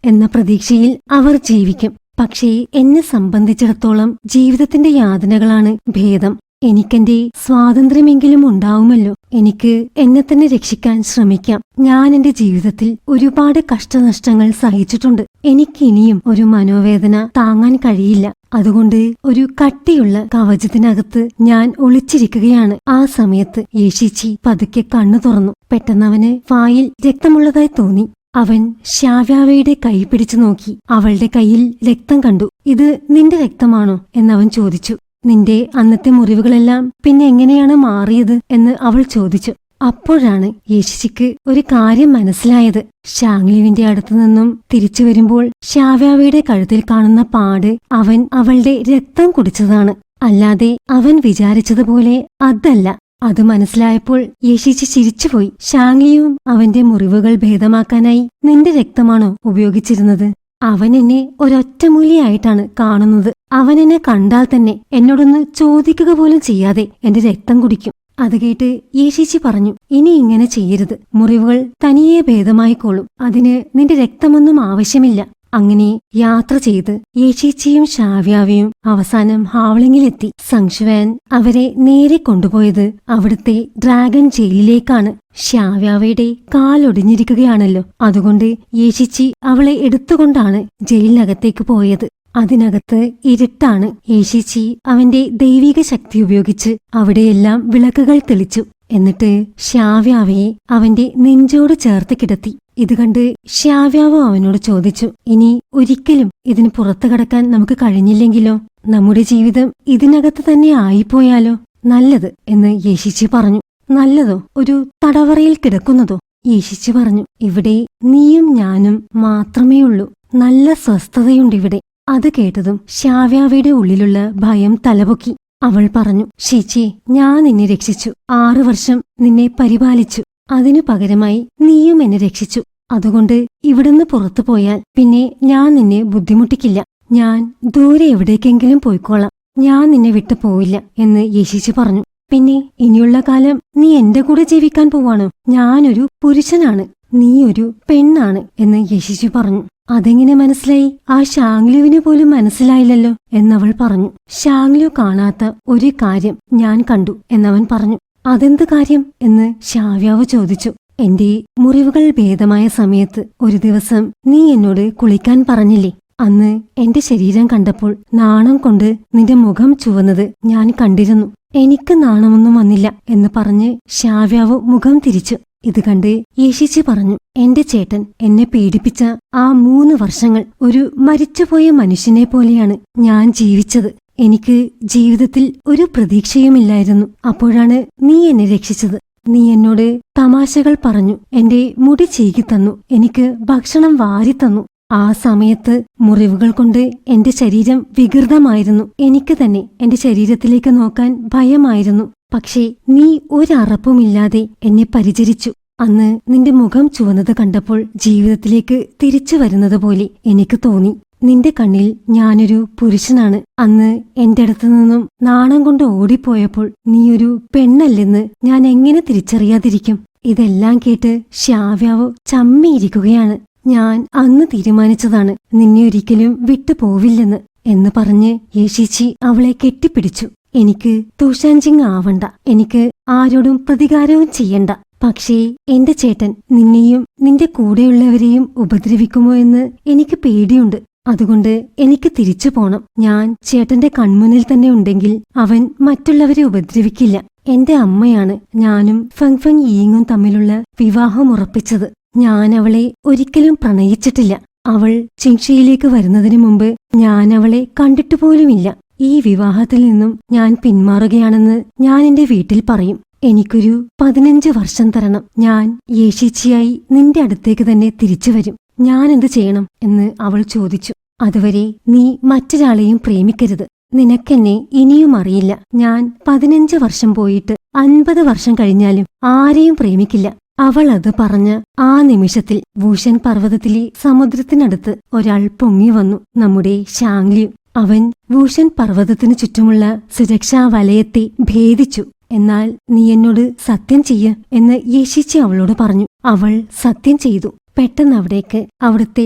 എന്ന പ്രതീക്ഷയിൽ അവർ ജീവിക്കും. പക്ഷേ എന്നെ സംബന്ധിച്ചിടത്തോളം ജീവിതത്തിന്റെ യാതനകളാണ് ഭേദം. എനിക്കെന്റെ സ്വാതന്ത്ര്യമെങ്കിലും ഉണ്ടാവുമല്ലോ. എനിക്ക് എന്നെ തന്നെ രക്ഷിക്കാൻ ശ്രമിക്കാം. ഞാൻ എന്റെ ജീവിതത്തിൽ ഒരുപാട് കഷ്ടനഷ്ടങ്ങൾ സഹിച്ചിട്ടുണ്ട്. എനിക്കിനിയും ഒരു മനോവേദന താങ്ങാൻ കഴിയില്ല. അതുകൊണ്ട് ഒരു കട്ടിയുള്ള കവചത്തിനകത്ത് ഞാൻ ഒളിച്ചിരിക്കുകയാണ്. ആ സമയത്ത് യേശിച്ചി പതുക്കെ കണ്ണു തുറന്നു. പെട്ടെന്നവന് വായിൽ രക്തമുള്ളതായി തോന്നി. അവൻ ഷ്യാവ്യാവയുടെ കൈ പിടിച്ചു നോക്കി. അവളുടെ കയ്യിൽ രക്തം കണ്ടു. ഇത് നിന്റെ രക്തമാണോ എന്നവൻ ചോദിച്ചു. നിന്റെ അന്നത്തെ മുറിവുകളെല്ലാം പിന്നെ എങ്ങനെയാണ് മാറിയത് എന്ന് അവൾ ചോദിച്ചു. അപ്പോഴാണ് യേശിച്ചിക്ക് ഒരു കാര്യം മനസ്സിലായത്. ഷാങ്ലിവിന്റെ അടുത്തുനിന്നും തിരിച്ചു വരുമ്പോൾ ഷ്യാവ്യാവയുടെ കഴുത്തിൽ കാണുന്ന പാട് അവൻ അവളുടെ രക്തം കുടിച്ചതാണ്. അല്ലാതെ അവൻ വിചാരിച്ചതുപോലെ അതല്ല. അത് മനസ്സിലായപ്പോൾ യേശിച്ചി ചിരിച്ചുപോയി. ഷാങ്ലിയും അവന്റെ മുറിവുകൾ ഭേദമാക്കാനായി നിന്റെ രക്തമാണോ ഉപയോഗിച്ചിരുന്നത്? അവൻ എന്നെ ഒരൊറ്റമൂലിയായിട്ടാണ് കാണുന്നത്. അവൻ എന്നെ കണ്ടാൽ തന്നെ എന്നോടൊന്ന് ചോദിക്കുക പോലും ചെയ്യാതെ എന്റെ രക്തം കുടിക്കും. അത് കേട്ട് യേശിച്ചി പറഞ്ഞു, ഇനി ഇങ്ങനെ ചെയ്യരുത്. മുറിവുകൾ തനിയെ ഭേദമായിക്കോളും. അതിന് നിന്റെ രക്തമൊന്നും ആവശ്യമില്ല. അങ്ങനെ യാത്ര ചെയ്ത് യേശിച്ചിയും ഷ്യാവ്യാവയും അവസാനം ഹാവ്ലിങ്ങിലെത്തി. സംശുവാൻ അവരെ നേരെ കൊണ്ടുപോയത് അവിടുത്തെ ഡ്രാഗൺ ജയിലിലേക്കാണ്. ഷ്യാവ്യാവയുടെ കാലൊടിഞ്ഞിരിക്കുകയാണല്ലോ. അതുകൊണ്ട് യേശിച്ചി അവളെ എടുത്തുകൊണ്ടാണ് ജയിലിനകത്തേക്ക് പോയത്. അതിനകത്ത് ഇരുട്ടാണ്. യേശിച്ചി അവന്റെ ദൈവിക ശക്തി ഉപയോഗിച്ച് അവിടെയെല്ലാം വിളക്കുകൾ തെളിച്ചു. എന്നിട്ട് ഷ്യാവ്യാവയെ അവന്റെ നെഞ്ചോട് ചേർത്ത് കിടത്തി. ഇത് കണ്ട് ഷ്യാവ്യാവ് അവനോട് ചോദിച്ചു, ഇനി ഒരിക്കലും ഇതിന് പുറത്തു കടക്കാൻ നമുക്ക് കഴിഞ്ഞില്ലെങ്കിലോ? നമ്മുടെ ജീവിതം ഇതിനകത്ത് തന്നെ ആയിപ്പോയാലോ? നല്ലത് എന്ന് യേശിച്ചി പറഞ്ഞു. നല്ലതോ? ഒരു തടവറയിൽ കിടക്കുന്നതോ? യേശിച്ചി പറഞ്ഞു, ഇവിടെ നീയും ഞാനും മാത്രമേ ഉള്ളൂ. നല്ല സ്വസ്ഥതയുണ്ടിവിടെ. അത് കേട്ടതും ഷ്യാവ്യാവയുടെ ഉള്ളിലുള്ള ഭയം തലപൊക്കി. അവൾ പറഞ്ഞു, ഷീച്ചി, ഞാൻ നിന്നെ രക്ഷിച്ചു. 6 വർഷം നിന്നെ പരിപാലിച്ചു. അതിനു പകരമായി നീയും എന്നെ രക്ഷിച്ചു. അതുകൊണ്ട് ഇവിടുന്ന് പുറത്തു പോയാൽ പിന്നെ ഞാൻ നിന്നെ ബുദ്ധിമുട്ടിക്കില്ല. ഞാൻ ദൂരെ എവിടേക്കെങ്കിലും പോയിക്കോളാം. ഞാൻ നിന്നെ വിട്ടു പോവില്ല എന്ന് യേശിച്ചി പറഞ്ഞു. പിന്നെ ഇനിയുള്ള കാലം നീ എന്റെ കൂടെ ജീവിക്കാൻ പോവാണോ? ഞാനൊരു പുരുഷനാണ്, നീ ഒരു പെണ്ണാണ് എന്ന് യേശിച്ചി പറഞ്ഞു. അതെങ്ങനെ മനസ്സിലായി? ആ ഷാങ്ലുവിന് പോലും മനസ്സിലായില്ലല്ലോ എന്നവൾ പറഞ്ഞു. ഷാങ്ലു കാണാത്ത ഒരു കാര്യം ഞാൻ കണ്ടു എന്നവൻ പറഞ്ഞു. അതെന്ത് കാര്യം എന്ന് ഷ്യാവ്യാവ് ചോദിച്ചു. എന്റെ മുറിവുകൾ ഭേദമായ സമയത്ത് ഒരു ദിവസം നീ എന്നോട് കുളിക്കാൻ പറഞ്ഞില്ലേ? അന്ന് എന്റെ ശരീരം കണ്ടപ്പോൾ നാണം കൊണ്ട് നിന്റെ മുഖം ചുവന്നത് ഞാൻ കണ്ടിരുന്നു. എനിക്ക് നാണമൊന്നും വന്നില്ല എന്ന് പറഞ്ഞ് ശ്യാവ്യാവ് മുഖം തിരിച്ചു. ഇത് കണ്ട് യേശിച്ചി പറഞ്ഞു, എന്റെ ചേട്ടൻ എന്നെ പീഡിപ്പിച്ച ആ 3 വർഷങ്ങൾ ഒരു മരിച്ചുപോയ മനുഷ്യനെ പോലെയാണ് ഞാൻ ജീവിച്ചത്. എനിക്ക് ജീവിതത്തിൽ ഒരു പ്രതീക്ഷയുമില്ലായിരുന്നു. അപ്പോഴാണ് നീ എന്നെ രക്ഷിച്ചത്. നീ എന്നോട് തമാശകൾ പറഞ്ഞു, എന്റെ മുടി ചീകിത്തന്നു, എനിക്ക് ഭക്ഷണം വാരിത്തന്നു. ആ സമയത്ത് മുറിവുകൾ കൊണ്ട് എന്റെ ശരീരം വികൃതമായിരുന്നു. എനിക്ക് തന്നെ എന്റെ ശരീരത്തിലേക്ക് നോക്കാൻ ഭയമായിരുന്നു. പക്ഷേ നീ ഒരറപ്പുമില്ലാതെ എന്നെ പരിചരിച്ചു. അന്ന് നിന്റെ മുഖം ചുവന്നത് കണ്ടപ്പോൾ ജീവിതത്തിലേക്ക് തിരിച്ചു വരുന്നത് പോലെ എനിക്ക് തോന്നി. നിന്റെ കണ്ണിൽ ഞാനൊരു പുരുഷനാണ്. അന്ന് എന്റെ അടുത്തു നിന്നും നാണം കൊണ്ട് ഓടിപ്പോയപ്പോൾ നീയൊരു പെണ്ണല്ലെന്ന് ഞാൻ എങ്ങനെ തിരിച്ചറിയാതിരിക്കും? ഇതെല്ലാം കേട്ട് ശ്യാവ്യാവ് ചമ്മിയിരിക്കുകയാണ്. ഞാൻ അന്ന് തീരുമാനിച്ചതാണ് നിന്നെ ഒരിക്കലും വിട്ടുപോവില്ലെന്ന് എന്ന് പറഞ്ഞ് യേശിച്ചി അവളെ കെട്ടിപ്പിടിച്ചു. എനിക്ക് തുഷാൻജിങ് ആവണ്ട, എനിക്ക് ആരോടും പ്രതികാരവും ചെയ്യണ്ട. പക്ഷേ എന്റെ ചേട്ടൻ നിന്നെയും നിന്റെ കൂടെയുള്ളവരെയും ഉപദ്രവിക്കുമോ എന്ന് എനിക്ക് പേടിയുണ്ട്. അതുകൊണ്ട് എനിക്ക് തിരിച്ചു പോണം. ഞാൻ ചേട്ടന്റെ കൺമുന്നിൽ തന്നെ ഉണ്ടെങ്കിൽ അവൻ മറ്റുള്ളവരെ ഉപദ്രവിക്കില്ല. എന്റെ അമ്മയാണ് ഞാനും ഫെങ് ഫെങ് യീങ്ങും തമ്മിലുള്ള വിവാഹം ഉറപ്പിച്ചത്. ഞാൻ അവളെ ഒരിക്കലും പ്രണയിച്ചിട്ടില്ല. അവൾ ചിങ്ഷയിലേക്ക് വരുന്നതിനു മുമ്പ് ഞാൻ അവളെ കണ്ടിട്ടുപോലുമില്ല. ഈ വിവാഹത്തിൽ നിന്നും ഞാൻ പിന്മാറുകയാണെന്ന് ഞാൻ എന്റെ വീട്ടിൽ പറയും. എനിക്കൊരു 15 വർഷം തരണം. ഞാൻ യേശിച്ചിയായി നിന്റെ അടുത്തേക്ക് തന്നെ തിരിച്ചു വരും. ഞാൻ എന്ത് ചെയ്യണം എന്ന് അവൾ ചോദിച്ചു. അതുവരെ നീ മറ്റൊരാളെയും പ്രേമിക്കരുത്. നിനക്കെന്നെ ഇനിയും അറിയില്ല. ഞാൻ 15 വർഷം പോയിട്ട് 50 വർഷം കഴിഞ്ഞാലും ആരെയും പ്രേമിക്കില്ല. അവൾ അത് പറഞ്ഞ ആ നിമിഷത്തിൽ വൂഷൻ പർവ്വതത്തിലെ സമുദ്രത്തിനടുത്ത് ഒരാൾ പൊങ്ങി വന്നു. നമ്മുടെ ഷാങ്ലിയു. അവൻ വൂഷൻ പർവ്വതത്തിനു ചുറ്റുമുള്ള സുരക്ഷാ വലയത്തെ ഭേദിച്ചു. എന്നാൽ നീ എന്നോട് സത്യം ചെയ്യ എന്ന് യേശിച്ചി അവളോട് പറഞ്ഞു. അവൾ സത്യം ചെയ്തു. പെട്ടെന്ന് അവിടേക്ക് അവിടുത്തെ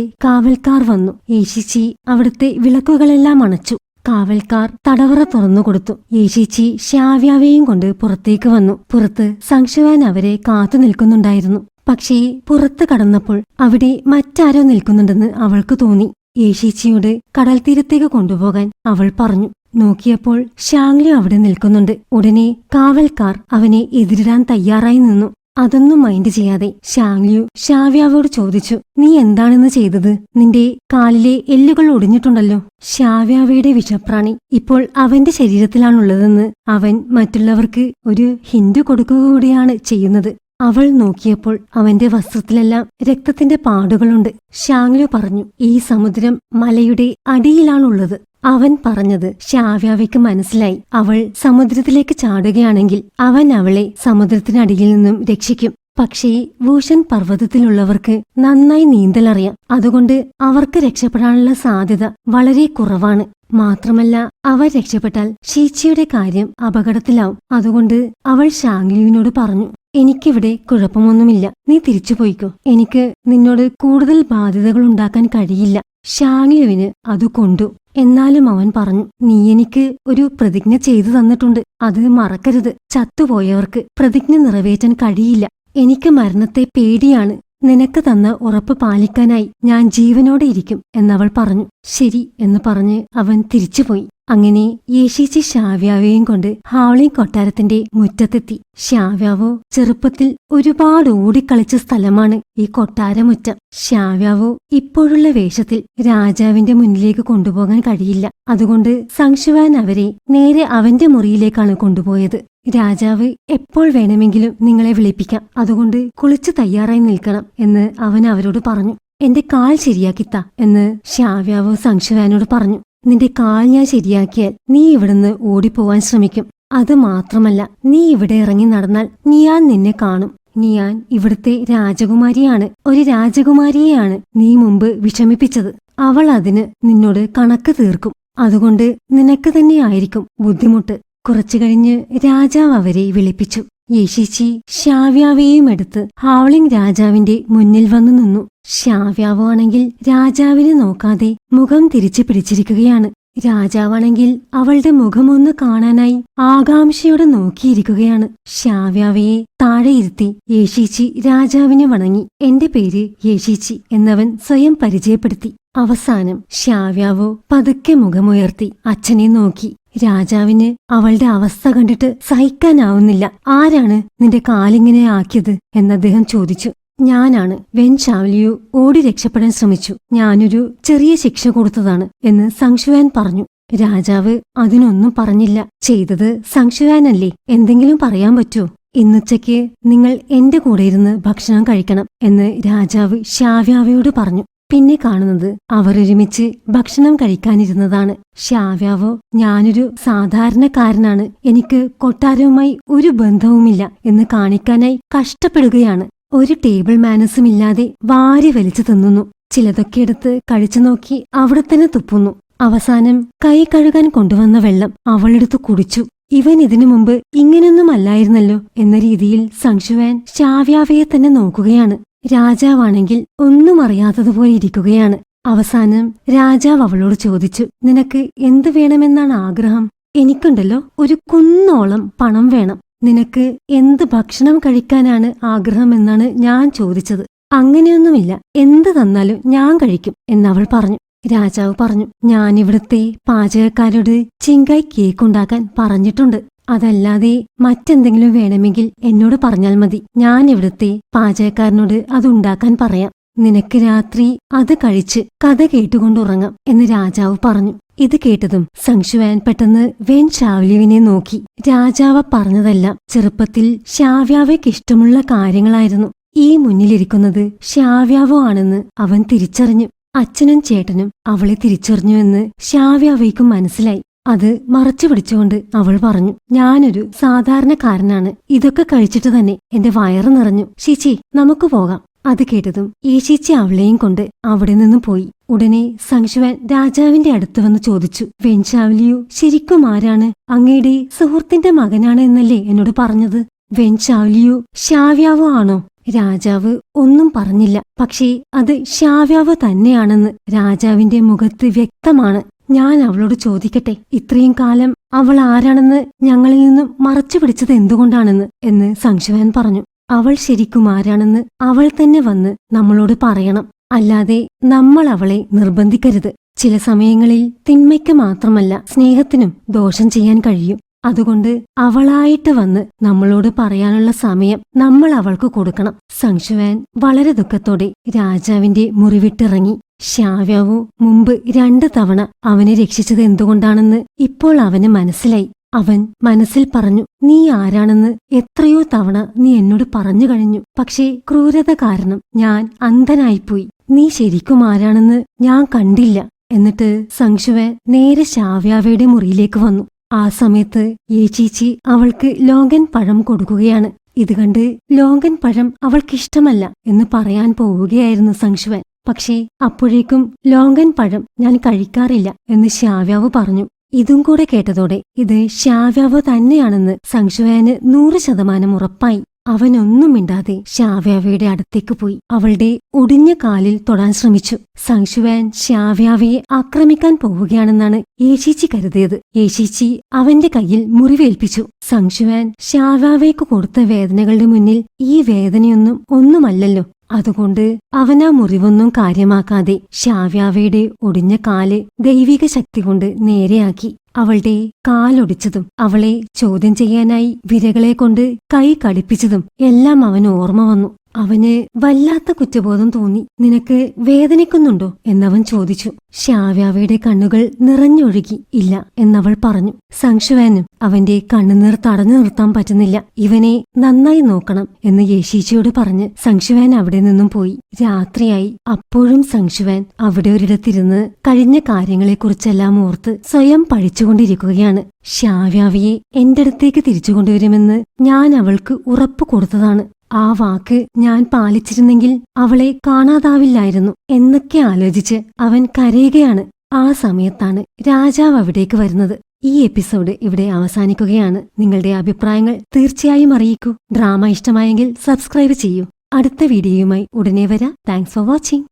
കാവൽക്കാർ വന്നു. യേശിച്ചി അവിടുത്തെ വിളക്കുകളെല്ലാം അണച്ചു. കാവൽക്കാർ തടവറ തുറന്നുകൊടുത്തു. യേശിച്ചി ശ്യാവ്യാവെയും കൊണ്ട് പുറത്തേക്ക് വന്നു. പുറത്ത് സംശുവാൻ അവരെ കാത്തു നിൽക്കുന്നുണ്ടായിരുന്നു. പക്ഷേ പുറത്ത് കടന്നപ്പോൾ അവിടെ മറ്റാരോ നിൽക്കുന്നുണ്ടെന്ന് അവൾക്ക് തോന്നി. യേശിച്ചിയോട് കടൽ തീരത്തേക്ക് കൊണ്ടുപോകാൻ അവൾ പറഞ്ഞു. നോക്കിയപ്പോൾ ഷാങ്ലി അവിടെ നിൽക്കുന്നുണ്ട്. ഉടനെ കാവൽക്കാർ അവനെ എതിരിടാൻ തയ്യാറായി നിന്നു. അതൊന്നും മൈൻഡ് ചെയ്യാതെ ഷാങ്ലിയു ശ്യാവ്യാവോട് ചോദിച്ചു, നീ എന്താണെന്ന് ചെയ്തത്? നിന്റെ കാലിലെ എല്ലുകൾ ഒടിഞ്ഞിട്ടുണ്ടല്ലോ. ശ്യാവ്യാവയുടെ വിഷപ്രാണി ഇപ്പോൾ അവന്റെ ശരീരത്തിലാണുള്ളതെന്ന് അവൻ മറ്റുള്ളവർക്ക് ഒരു ഹിന്റ് കൊടുക്കുക കൂടിയാണ് ചെയ്യുന്നത്. അവൾ നോക്കിയപ്പോൾ അവന്റെ വസ്ത്രത്തിലെല്ലാം രക്തത്തിന്റെ പാടുകളുണ്ട്. ഷാങ്ലു പറഞ്ഞു, ഈ സമുദ്രം മലയുടെ അടിയിലാണുള്ളത്. അവൻ പറഞ്ഞത് ശ്യാവ്യാവയ്ക്ക് മനസ്സിലായി. അവൾ സമുദ്രത്തിലേക്ക് ചാടുകയാണെങ്കിൽ അവൻ അവളെ സമുദ്രത്തിനടിയിൽ നിന്നും രക്ഷിക്കും. പക്ഷേ വൂഷൻ പർവ്വതത്തിലുള്ളവർക്ക് നന്നായി നീന്തലറിയാം. അതുകൊണ്ട് അവർക്ക് രക്ഷപ്പെടാനുള്ള സാധ്യത വളരെ കുറവാണ്. മാത്രമല്ല അവർ രക്ഷപ്പെട്ടാൽ ഷീച്ചിയുടെ കാര്യം അപകടത്തിലാവും. അതുകൊണ്ട് അവൾ ഷാങ്ലിയുവിനോട് പറഞ്ഞു, എനിക്കിവിടെ കുഴപ്പമൊന്നുമില്ല, നീ തിരിച്ചുപോയിക്കോ. എനിക്ക് നിന്നോട് കൂടുതൽ ബാധ്യതകൾ ഉണ്ടാക്കാൻ കഴിയില്ല. ഷാങ്ലിയുവിന് അത് കൊണ്ടു. എന്നാലും അവൻ പറഞ്ഞു, നീ എനിക്ക് ഒരു പ്രതിജ്ഞ ചെയ്തു തന്നിട്ടുണ്ട്, അത് മറക്കരുത്. ചത്തുപോയവർക്ക് പ്രതിജ്ഞ നിറവേറ്റാൻ കഴിയില്ല. എനിക്ക് മരണത്തെ പേടിയാണ്. നിനക്ക് തന്ന ഉറപ്പ് പാലിക്കാനായി ഞാൻ ജീവനോടെ ഇരിക്കും എന്നവൾ പറഞ്ഞു. ശരി എന്ന് പറഞ്ഞ് അവൻ തിരിച്ചുപോയി. അങ്ങനെ യേശിച്ചി ശ്യാവ്യാവെയും കൊണ്ട് ഹാവ്ലിംഗ് കൊട്ടാരത്തിന്റെ മുറ്റത്തെത്തി. ശ്യാവ്യാവോ ചെറുപ്പത്തിൽ ഒരുപാട് ഓടിക്കളിച്ച സ്ഥലമാണ് ഈ കൊട്ടാരമുറ്റം. ശ്യാവ്യാവോ ഇപ്പോഴുള്ള വേഷത്തിൽ രാജാവിന്റെ മുന്നിലേക്ക് കൊണ്ടുപോകാൻ കഴിയില്ല. അതുകൊണ്ട് സംശുവാൻ അവരെ നേരെ അവന്റെ മുറിയിലേക്കാണ് കൊണ്ടുപോയത്. രാജാവ് എപ്പോൾ വേണമെങ്കിലും നിങ്ങളെ വിളിപ്പിക്കാം, അതുകൊണ്ട് കുളിച്ചു തയ്യാറായി നിൽക്കണം എന്ന് അവൻ അവരോട് പറഞ്ഞു. എന്റെ കാൽ ശരിയാക്കിത്ത എന്ന് ശ്യാവ്യാവോ സംശുവാനോട് പറഞ്ഞു. നിന്റെ കാൽ ഞാൻ ശരിയാക്കിയാൽ നീ ഇവിടുന്ന് ഓടിപ്പോവാൻ ശ്രമിക്കും. അത് മാത്രമല്ല, നീ ഇവിടെ ഇറങ്ങി നടന്നാൽ ഞാൻ നിന്നെ കാണും. ഞാൻ ഇവിടുത്തെ രാജകുമാരിയാണ്. ഒരു രാജകുമാരിയെയാണ് നീ മുമ്പ് വിഷമിപ്പിച്ചത്. അവൾ അതിന് നിന്നോട് കണക്ക് തീർക്കും. അതുകൊണ്ട് നിനക്ക് തന്നെയായിരിക്കും ബുദ്ധിമുട്ട്. കുറച്ചു കഴിഞ്ഞ് രാജാവ് അവരെ വിളിപ്പിച്ചു. യേശിച്ചി ശ്യാവ്യാവെയും എടുത്ത് ഹാവ്ലിംഗ് രാജാവിന്റെ മുന്നിൽ വന്നു നിന്നു. ശ്യാവ്യാവോ ആണെങ്കിൽ രാജാവിനെ നോക്കാതെ മുഖം തിരിച്ചു പിടിച്ചിരിക്കുകയാണ്. രാജാവാണെങ്കിൽ അവളുടെ മുഖമൊന്ന് കാണാനായി ആകാംക്ഷയോടെ നോക്കിയിരിക്കുകയാണ്. ശ്യാവ്യാവയെ താഴെ ഇരുത്തി യേശീച്ചി രാജാവിനെ വണങ്ങി. എന്റെ പേര് യേശീച്ചി എന്നവൻ സ്വയം പരിചയപ്പെടുത്തി. അവസാനം ശ്യാവ്യാവോ പതുക്കെ മുഖമുയർത്തി അച്ഛനെ നോക്കി. രാജാവിന് അവളുടെ അവസ്ഥ കണ്ടിട്ട് സഹിക്കാനാവുന്നില്ല. ആരാണ് നിന്റെ കാലിങ്ങനെ ആക്കിയത് എന്നദ്ദേഹം ചോദിച്ചു. ഞാനാണ്. വെൻ ഷാവ്ലിയു ഓടി രക്ഷപ്പെടാൻ ശ്രമിച്ചു. ഞാനൊരു ചെറിയ ശിക്ഷ കൊടുത്തതാണ് എന്ന് സംശുവാൻ പറഞ്ഞു. രാജാവ് അതിനൊന്നും പറഞ്ഞില്ല. ചെയ്തത് സംശുവാനല്ലേ, എന്തെങ്കിലും പറയാൻ പറ്റുമോ? ഇന്നുച്ചയ്ക്ക് നിങ്ങൾ എന്റെ കൂടെ ഇരുന്ന് ഭക്ഷണം കഴിക്കണം എന്ന് രാജാവ് ശ്യാവ്യാവയോട് പറഞ്ഞു. പിന്നെ കാണുന്നത് അവർ ഒരുമിച്ച് ഭക്ഷണം കഴിക്കാനിരുന്നതാണ്. ശ്യാവ്യാവോ ഞാനൊരു സാധാരണക്കാരനാണ്, എനിക്ക് കൊട്ടാരവുമായി ഒരു ബന്ധവുമില്ല എന്ന് കാണിക്കാനായി കഷ്ടപ്പെടുകയാണ്. ഒരു ടേബിൾ മാനസും ഇല്ലാതെ വാരി വലിച്ചു തിന്നുന്നു. ചിലതൊക്കെ എടുത്ത് കഴിച്ചു നോക്കി അവിടെ തന്നെ തുപ്പുന്നു. അവസാനം കൈ കഴുകാൻ കൊണ്ടുവന്ന വെള്ളം അവളെടുത്ത് കുടിച്ചു. ഇവൻ ഇതിനു മുമ്പ് ഇങ്ങനൊന്നും അല്ലായിരുന്നല്ലോ എന്ന രീതിയിൽ സംശുവാൻ ശ്യാവ്യാവയെ തന്നെ നോക്കുകയാണ്. രാജാവാണെങ്കിൽ ഒന്നും അറിയാത്തതുപോലെ ഇരിക്കുകയാണ്. അവസാനം രാജാവ് അവളോട് ചോദിച്ചു, നിനക്ക് എന്തു വേണമെന്നാണ് ആഗ്രഹം? എനിക്കുണ്ടല്ലോ ഒരു കുന്നോളം പണം വേണം. നിനക്ക് എന്ത് ഭക്ഷണം കഴിക്കാനാണ് ആഗ്രഹമെന്നാണ് ഞാൻ ചോദിച്ചത്. അങ്ങനെയൊന്നുമില്ല, എന്ത് തന്നാലും ഞാൻ കഴിക്കും എന്നവൾ പറഞ്ഞു. രാജാവ് പറഞ്ഞു, ഞാനിവിടുത്തെ പാചകക്കാരോട് ചിങ്കായ് കേക്കുണ്ടാക്കാൻ പറഞ്ഞിട്ടുണ്ട്. അതല്ലാതെ മറ്റെന്തെങ്കിലും വേണമെങ്കിൽ എന്നോട് പറഞ്ഞാൽ മതി. ഞാൻ ഇവിടുത്തെ പാചകക്കാരനോട് അതുണ്ടാക്കാൻ പറയാം. നിനക്ക് രാത്രി അത് കഴിച്ച് കഥ കേട്ടുകൊണ്ടുറങ്ങാം എന്ന് രാജാവ് പറഞ്ഞു. ഇത് കേട്ടതും സംശുവാൻ പെട്ടെന്ന് വെൻ ഷാവ്ലിയുവിനെ നോക്കി. രാജാവ് പറഞ്ഞതെല്ലാം ചെറുപ്പത്തിൽ ശ്യാവ്യാവയ്ക്ക് ഇഷ്ടമുള്ള കാര്യങ്ങളായിരുന്നു. ഈ മുന്നിലിരിക്കുന്നത് ശ്യാവ്യാവോ ആണെന്ന് അവൻ തിരിച്ചറിഞ്ഞു. അച്ഛനും ചേട്ടനും അവളെ തിരിച്ചറിഞ്ഞുവെന്ന് ശ്യാവ്യാവയ്ക്കും മനസ്സിലായി. അത് മറച്ചു പിടിച്ചുകൊണ്ട് അവൾ പറഞ്ഞു, ഞാനൊരു സാധാരണക്കാരനാണ്. ഇതൊക്കെ കഴിച്ചിട്ട് തന്നെ എന്റെ വയറ് നിറഞ്ഞു. ശിച്ചി, നമുക്ക് പോകാം. അത് കേട്ടതും യേശീച്ചി അവളെയും കൊണ്ട് അവിടെ നിന്നും പോയി. ഉടനെ സംശുവാൻ രാജാവിന്റെ അടുത്ത് വന്ന് ചോദിച്ചു, വെൻ ഷാവ്ലിയു ശരിക്കും ആരാണ്? അങ്ങയുടെ സുഹൃത്തിന്റെ മകനാണ് എന്നല്ലേ എന്നോട് പറഞ്ഞത്? വെൻ ഷാവ്ലിയു ശ്യാവ്യാവോ ആണോ? രാജാവ് ഒന്നും പറഞ്ഞില്ല. പക്ഷേ അത് ശ്യാവ്യാവോ തന്നെയാണെന്ന് രാജാവിന്റെ മുഖത്ത് വ്യക്തമാണ്. ഞാൻ അവളോട് ചോദിക്കട്ടെ, ഇത്രയും കാലം അവൾ ആരാണെന്ന് ഞങ്ങളിൽ നിന്നും മറച്ചു പിടിച്ചത് എന്തുകൊണ്ടാണെന്ന് എന്ന് സംശുവാൻ പറഞ്ഞു. അവൾ ശരിക്കും ആരാണെന്ന് അവൾ തന്നെ വന്ന് നമ്മളോട് പറയണം. അല്ലാതെ നമ്മൾ അവളെ നിർബന്ധിക്കരുത്. ചില സമയങ്ങളിൽ തിന്മയ്ക്ക് മാത്രമല്ല സ്നേഹത്തിനും ദോഷം ചെയ്യാൻ കഴിയും. അതുകൊണ്ട് അവളായിട്ട് വന്ന് നമ്മളോട് പറയാനുള്ള സമയം നമ്മൾ അവൾക്ക് കൊടുക്കണം. സംശുവാൻ വളരെ ദുഃഖത്തോടെ രാജാവിന്റെ മുറിവിട്ടിറങ്ങി. ശ്യാവ്യാവു മുമ്പ് 2 തവണ അവനെ രക്ഷിച്ചത് എന്തുകൊണ്ടാണെന്ന് ഇപ്പോൾ അവന് മനസ്സിലായി. അവൻ മനസ്സിൽ പറഞ്ഞു, നീ ആരാണെന്ന് എത്രയോ തവണ നീ എന്നോട് പറഞ്ഞു കഴിഞ്ഞു. പക്ഷേ ക്രൂരത കാരണം ഞാൻ അന്ധനായിപ്പോയി. നീ ശരിക്കും ആരാണെന്ന് ഞാൻ കണ്ടില്ല. എന്നിട്ട് സംശുവാൻ നേരെ ശ്യാവ്യാവയുടെ മുറിയിലേക്ക് വന്നു. ആ സമയത്ത് യേശീച്ചി അവൾക്ക് ലോങ്കൻ പഴം കൊടുക്കുകയാണ്. ഇത് കണ്ട് ലോങ്കൻ പഴം അവൾക്കിഷ്ടമല്ല എന്ന് പറയാൻ പോവുകയായിരുന്നു സംശുവാൻ. പക്ഷേ അപ്പോഴേക്കും ലോങ്കൻ പഴം ഞാൻ കഴിക്കാറില്ല എന്ന് ശ്യാവ്യാവ് പറഞ്ഞു. ഇതും കൂടെ കേട്ടതോടെ ഇത് ശ്യാവ്യാവ് തന്നെയാണെന്ന് സംശുവാന് 100% ഉറപ്പായി. അവനൊന്നും മിണ്ടാതെ ശ്യാവ്യാവയുടെ അടുത്തേക്ക് പോയി അവളുടെ ഒടിഞ്ഞ കാലിൽ തൊടാൻ ശ്രമിച്ചു. സംശുവാൻ ശ്യാവ്യാവയെ ആക്രമിക്കാൻ പോവുകയാണെന്നാണ് യേശീച്ചി കരുതിയത്. യേശീച്ചി അവന്റെ കയ്യിൽ മുറിവേൽപ്പിച്ചു. സംശുവാൻ ശ്യാവ്യാവയ്ക്ക് കൊടുത്ത വേദനകളുടെ മുന്നിൽ ഈ വേദനയൊന്നും ഒന്നുമല്ലല്ലോ. അതുകൊണ്ട് അവനാ മുറിവൊന്നും കാര്യമാക്കാതെ ശ്യാവ്യാവയുടെ ഒടിഞ്ഞ കാല് ദൈവിക ശക്തി കൊണ്ട് നേരെയാക്കി. അവളുടെ കാലൊടിച്ചതും അവളെ ചോദ്യം ചെയ്യാനായി വിരകളെ കൊണ്ട് കൈ കടിപ്പിച്ചതും എല്ലാം അവന് ഓർമ്മ വന്നു. അവന് വല്ലാത്ത കുറ്റബോധം തോന്നി. നിനക്ക് വേദനിക്കുന്നുണ്ടോ എന്നവൻ ചോദിച്ചു. ശ്യാവ്യാവയുടെ കണ്ണുകൾ നിറഞ്ഞൊഴുകി. ഇല്ല എന്നവൾ പറഞ്ഞു. സംശുവാനും അവന്റെ കണ്ണുനീർ തടഞ്ഞു നിർത്താൻ പറ്റുന്നില്ല. ഇവനെ നന്നായി നോക്കണം എന്ന് യേശീച്ചിയോട് പറഞ്ഞ് സംശുവാൻ അവിടെ നിന്നും പോയി. രാത്രിയായി. അപ്പോഴും സംശുവാൻ അവിടെ ഒരിടത്തിരുന്ന് കഴിഞ്ഞ കാര്യങ്ങളെക്കുറിച്ചെല്ലാം ഓർത്ത് സ്വയം പഴിച്ചുകൊണ്ടിരിക്കുകയാണ്. ശ്യാവ്യാവയെ എന്റെ അടുത്തേക്ക് തിരിച്ചു കൊണ്ടുവരുമെന്ന് ഞാൻ അവൾക്ക് ഉറപ്പു കൊടുത്തതാണ്. ആ വാക്ക് ഞാൻ പാലിച്ചിരുന്നെങ്കിൽ അവളെ കാണാതാവില്ലായിരുന്നു എന്നൊക്കെ ആലോചിച്ച് അവൻ കരയുകയാണ്. ആ സമയത്താണ് രാജാവ് അവിടേക്ക് വരുന്നത്. ഈ എപ്പിസോഡ് ഇവിടെ അവസാനിക്കുകയാണ്. നിങ്ങളുടെ അഭിപ്രായങ്ങൾ തീർച്ചയായും അറിയിക്കൂ. ഡ്രാമ ഇഷ്ടമായെങ്കിൽ സബ്സ്ക്രൈബ് ചെയ്യൂ. അടുത്ത വീഡിയോയുമായി ഉടനെ വരാം. Thanks for watching.